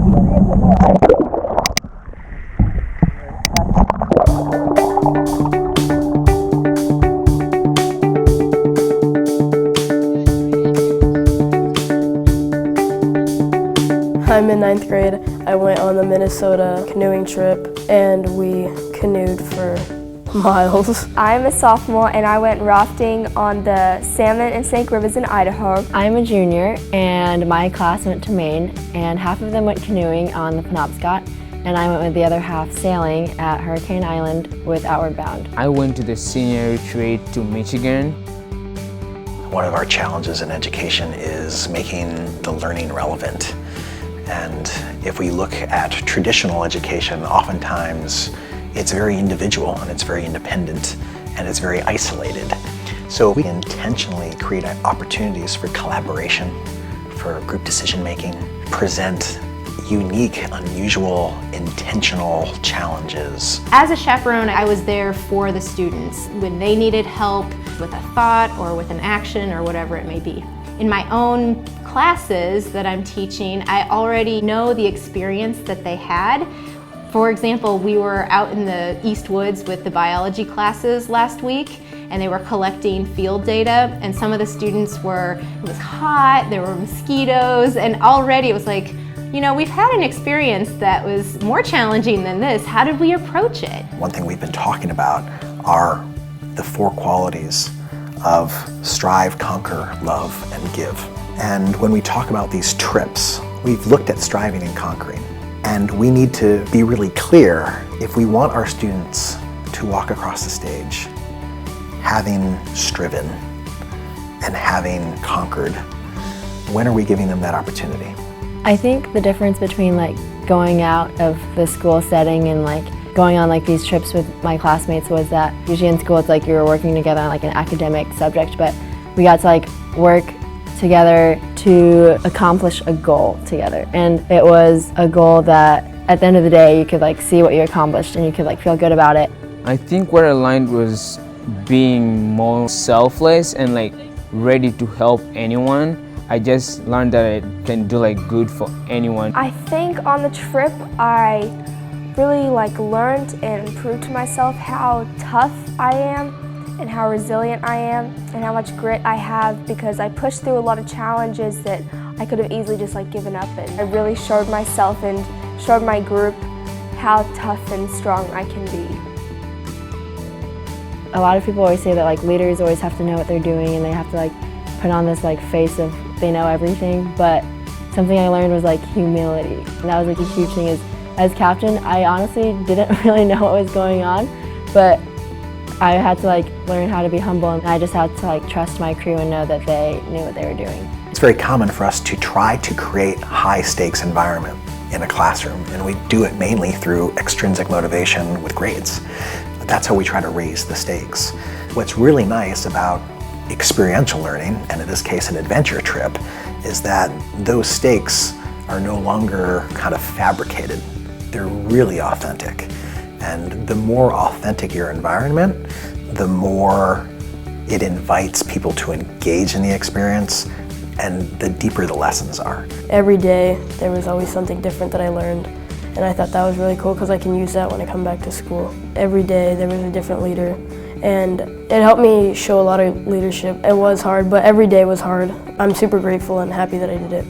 I'm in 9th grade. I went on the Minnesota canoeing trip and we canoed for miles. I'm a sophomore and I went rafting on the Salmon and Snake Rivers in Idaho. I'm a junior and my class went to Maine and half of them went canoeing on the Penobscot and I went with the other half sailing at Hurricane Island with Outward Bound. I went to the senior retreat to Michigan. One of our challenges in education is making the learning relevant. And if we look at traditional education, oftentimes it's very individual and it's very independent and it's very isolated. So we intentionally create opportunities for collaboration, for group decision making, present unique, unusual, intentional challenges. As a chaperone, I was there for the students when they needed help with a thought or with an action or whatever it may be. In my own classes that I'm teaching, I already know the experience that they had. For example, we were out in the East Woods with the biology classes last week and they were collecting field data and some of the students it was hot, there were mosquitoes, and already it was like, you know, we've had an experience that was more challenging than this. How did we approach it? One thing we've been talking about are the 4 qualities of strive, conquer, love, and give. And when we talk about these trips, we've looked at striving and conquering. And we need to be really clear if we want our students to walk across the stage having striven and having conquered, when are we giving them that opportunity? I think the difference between like going out of the school setting and like going on like these trips with my classmates was that usually in school it's like you were working together on like an academic subject, but we got to like work together to accomplish a goal together. And it was a goal that at the end of the day you could like see what you accomplished and you could like feel good about it. I think what I learned was being more selfless and like ready to help anyone. I just learned that I can do like good for anyone. I think on the trip I really learned and proved to myself how tough I am and how resilient I am and how much grit I have, because I pushed through a lot of challenges that I could have easily just given up in. I really showed myself and showed my group how tough and strong I can be. A lot of people always say that leaders always have to know what they're doing and they have to put on this face of they know everything, but something I learned was humility. And that was a huge thing. Is as captain, I honestly didn't really know what was going on, but I had to learn how to be humble, and I just had to trust my crew and know that they knew what they were doing. It's very common for us to try to create high stakes environment in a classroom, and we do it mainly through extrinsic motivation with grades. But that's how we try to raise the stakes. What's really nice about experiential learning, and in this case an adventure trip, is that those stakes are no longer kind of fabricated. They're really authentic. And the more authentic your environment, the more it invites people to engage in the experience, and the deeper the lessons are. Every day there was always something different that I learned, and I thought that was really cool because I can use that when I come back to school. Every day there was a different leader, and it helped me show a lot of leadership. It was hard, but every day was hard. I'm super grateful and happy that I did it.